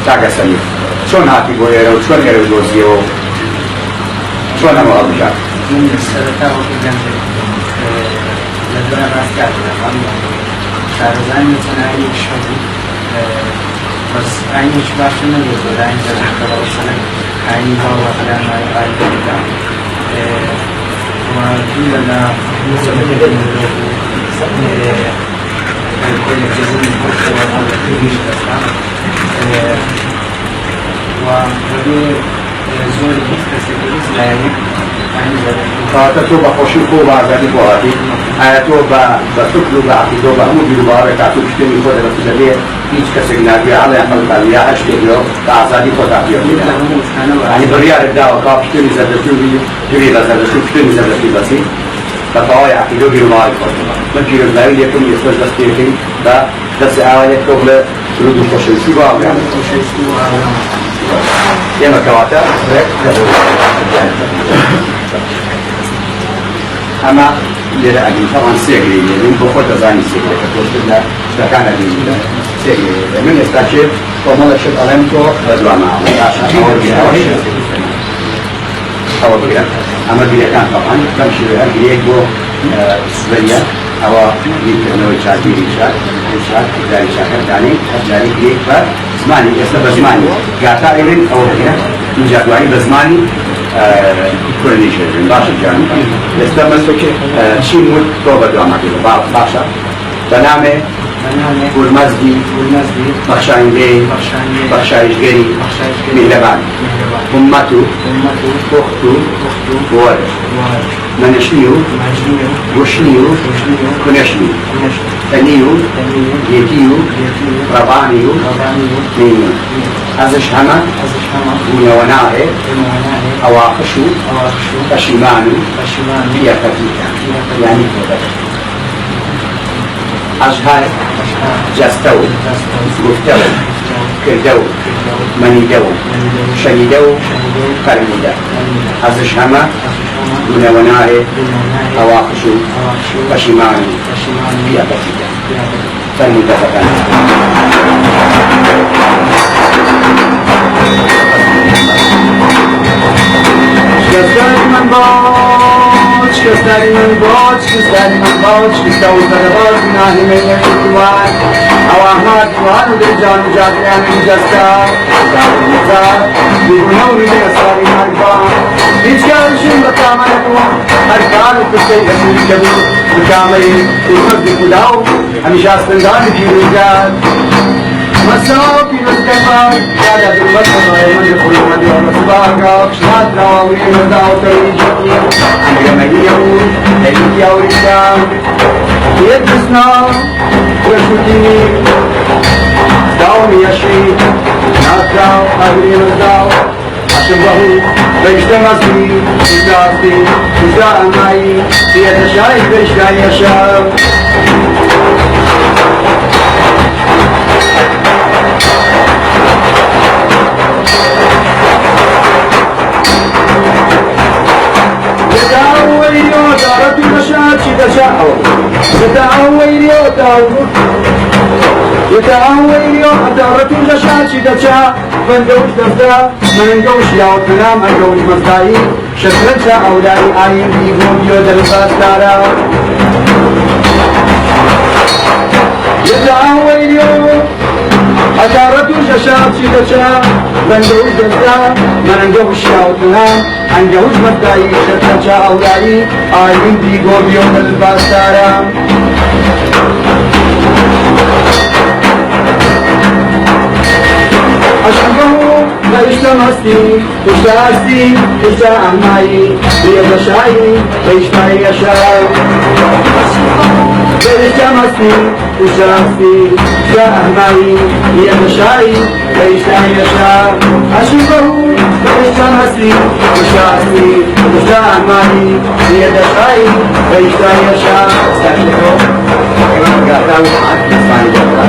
تاگەسەنی چۆن هاتی بۆ ئێرە و چۆن ئێرە دۆزیەوە چۆن ئەمە هەڵبژات من سەرەتا وەکیدەم لە دوای ڕاستیاتدا شارەزانی چەناوی شەبوو بەس ئاینێکی باشە نەبێت بۆ ئاین دەرەکەڵەوەشەنە ئاینی باوەڕیانمای ئاینەکە و دوو لە زۆر هیچ کەسێک هیچ لایەنێک کاتە تۆ بە خۆشی خۆ بازاری بۆ هاتی ئایا تۆ بە سوکر و بە عقیدە و بە هەموو بیر و باوەڕێک هاتوو شتێنی خۆ دەبێت دەبێ هیچ کەسێک ناگوێ هەڵیان هەڵدان یا هەر شتێکەوە بە ئازادی خۆتا پێبێت یعنی بڕیارت داوە کا شتێنی زەردەستی دوێ بە زەردەستی شتێنی زەردەستی بەسی بە تەواوی عقیدە و بیر و باوەڕی خۆت من پیرۆزبایی یەکەم ئێستاش دەستپێکەی بە دەستی ئاوایەک تۆ لە درود و خۆشەویستی بۆ ئاوایان ئێمە کەواتە ئەمە لێرە ئەگەی تەوان سێگری لێرین بۆ خۆت دەزانی سێگرێکە تۆشتر لە شتەکان ئەگەی سێگری من ئێستا چێ کۆمەڵە شت ئەڵێم تۆ بە دوامە ئەوە بگرن ئەمە بیرەکان تەوان بەم شێوەیە گرێک بۆ سوبەریە ئەوە بیرکردنەوەی چاکیری شار داری شاکردانی هەرجاری گرێک بە زمانی ئێستا بە زمانی گاتا ئێرن ئەوە بگرن اینجا دوایی بە زمانی کوردی شێژن باشە جان ئێستا مەسۆکێ چی موت تۆ بە دوامەکەی باشە بەنامێ گورمەزگی بەخشایندەی بەخشایشگەری میهرەبان ئومەت و پوخت و وەرد منشنی و گوشنی و کونەشنی تەنی و گێتی و ڕەبانی و مینی ئەزش هەمە بوونەوە ناهێ ئەواقش و پەشیمان و بیەفەتیکە یعنی تۆبەت ئەژهار جەستە و گفتە و کردە و مەنیدە و شەنیدە و فەرمیدە ئەزش هەمە بوونەوە ناهێ ئەواقش و پەشیمان و بیەفەتیکە فەرمیدە بەکەن شکستانی من باش شکستانی من باش شکستانی من باش شکسته و زدباز گناهی من یکیوان او احمد وان در جان جادیان جسته دار بیگونه و میده اسراری مرگان هیچ کارشون بطامه نکن هر کار و کسی رسولی کبیر بکاملی ایمت بکداو همیشه استندان بیروزد مساو پیروز کفار شاید درمت خدای من خلو مدی و مصباقا شنات رواوی مداو تریجی انگرمگی او ایلیتی او ریشام یک بسنا رشوتینی داو میشی نات داو اگری مزداو عشم بهو بیشتر مزی بزراستی بزر امایی سیت شایی بیشتر یشام يتعوي أدارة الغشاش دجا من دوش دفتا من دوش يوتنا من دوش مصداي شكرا أولاي آين بيهم يود الباس دارا يتعوي أدارة الغشاش دجا من دوش دفتا من دوش يوتنا من دوش مصداي شكرا أولاي آين بيهم يود الباس دارا أشبه بيشتا مستی بيشتا هستی بيشتا أمایی بيشتا شایی بيشتا یشا بيشتا مستی بيشتا هستی بيشتا أمایی بيشتا شایی بيشتا یشا أشبه بيشتا مستی بيشتا هستی بيشتا أمایی بيشتا شایی بيشتا یشا استشهدو قاعدة وقعت إسماعيل ما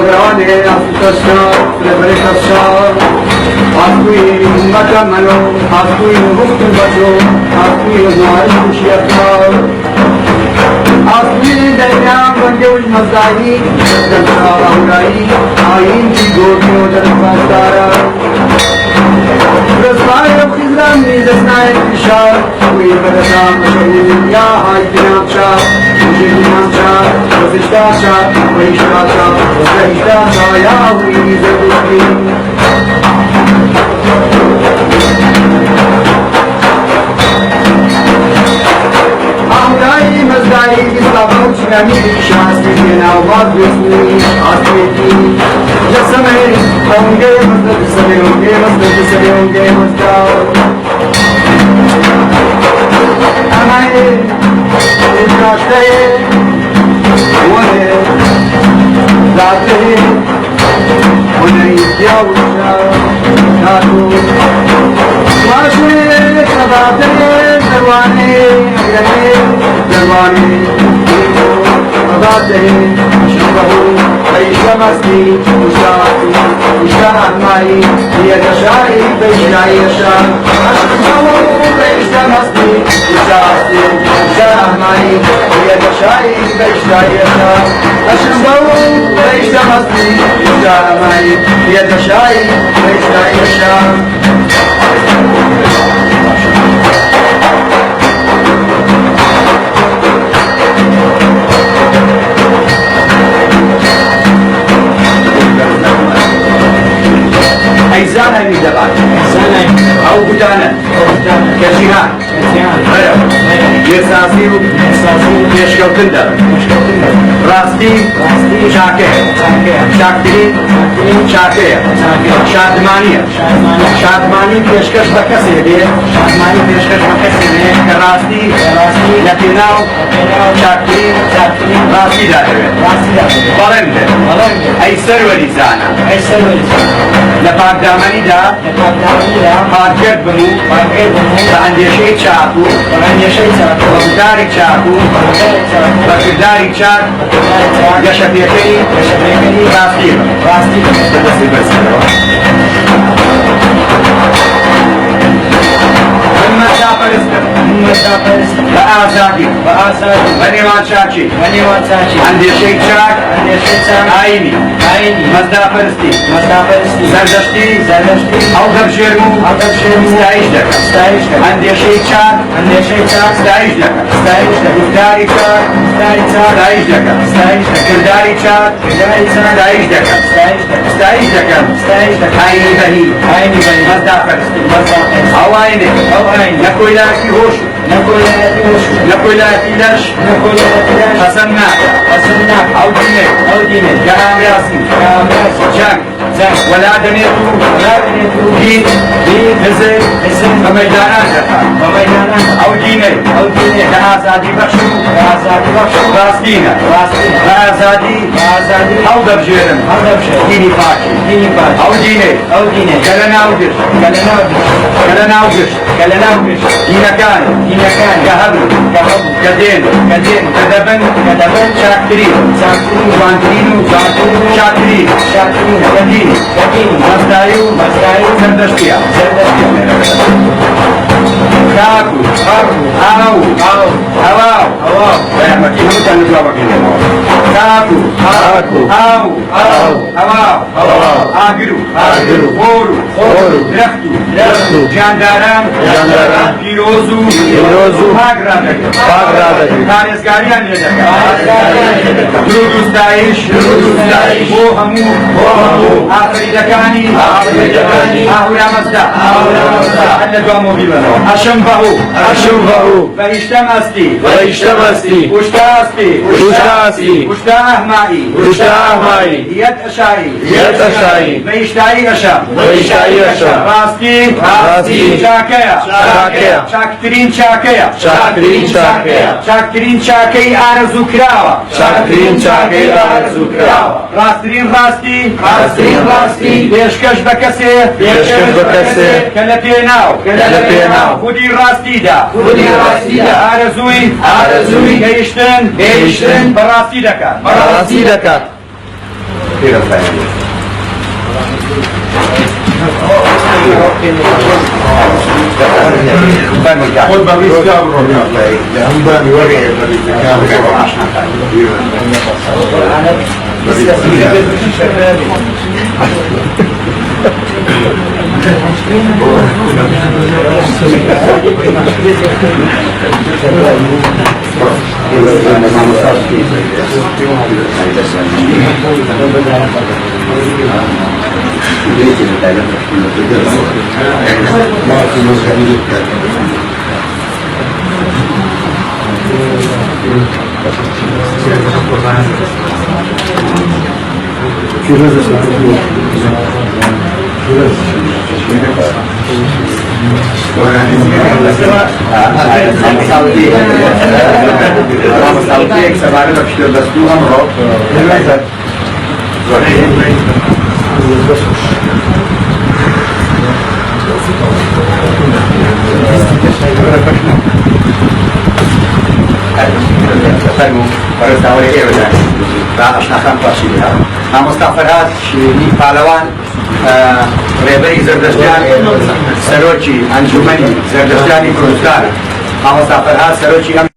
Sovrane ascoltação, reverentação, Ascuí Macamano, Ascuí Hustum Bajo, Ascuí Osmar Shiatal, Ascuí Dayam Bandeus Mazai, Dantal Aurai, Ain Tigotio Janpastara, Rasmaya Khizram Nizasnai Pishar, Ascuí Badatam Shayin Ya Haitinamcha, Ujinamcha, Vasishtasha, Vaishtasha, Vasishtasha Yahweh Zaduki. Ahudai Mazdai Islavot Shami Shasti Now what with me Asmeti Jasame Onge Mazda Same Onge Mazda Same Onge Mazda Amae Utrashtaye One Zate One Yavusha Natu Mashe Sabate Darwane Darwane Sabate Shabahu Vaishamasti Ushati Ushamai Yadashai Vaishai Yasha Shabahu Vaishamasti Ushati Ushamai Yadashai Vaishai Yasha Shabahu Vaishamasti Ushamai Yadashai Vaishai Yasha أيزانا يدبان أو بدانا كجهان يساسي يشكل كندر راستي شاكه شاكتري شاكه شادمانية شادماني پیشکش بکسی بید شادماني پیشکش بکسی بید راستي لتناو شاكتري راستي داره بلنده أي سروری زانا لپاک دامنی دا پاکرد بمو باندیشی چاکو بگداری چاکو بگداری چاک گشتیکی راستی بدستی برسنو بآزادی ونیوان چاچی اندیشی چاک آینی مزدا پرستی زردشتی او دبشیرمو ستایش دکم اندیشی چاک ستایش دکم گفتاری چاک ستایش دکم کرداری چاک ستایش دکم آینی بهی مزدا پرستی او آینی نکوی لاکی هوش نکوی لاکی لش حسن ناکا او دینه جهان راسی جنگ ولا دنيتو دين هزر بميدانان او ديني لآزادي بخشو راستينا لآزادي او دبجيرن ديني فاكي او ديني كلنا وجش دينكان كهبل كدين كدبن شاكترين وانترينو شاكترين كدين مزدايو زردشتيا كاكو هواو مكي نوتا نجوا بكيني كاكو هواو آگرو بورو درختو جانداران پیروزو پاک را دکر کارزگاریان یدکر درودستایش بو همو آفریدکانی آهورا مزدا حل دوامو بیبنو اشم بهو بهشتم استی اشتا احمائی یت اشایی بهشتایی اشم راستی چاکترین چاکەی ئارەزوو کراوە راستترین راستی پێشکەش بە کەسێ کە لە پێناو خودی ڕاستیدا ئارەزووی گەیشتن بە ڕاستی دەکات خود بقیه سیاه برو هم باید بوری مستەفەرهاد شیرینی پالەوان ڕێبەری زەردەشتیان سەرۆکی ئەنجومەنی زەردەشتیانی کوردستان مامۆستا فەرهاد سەرۆکی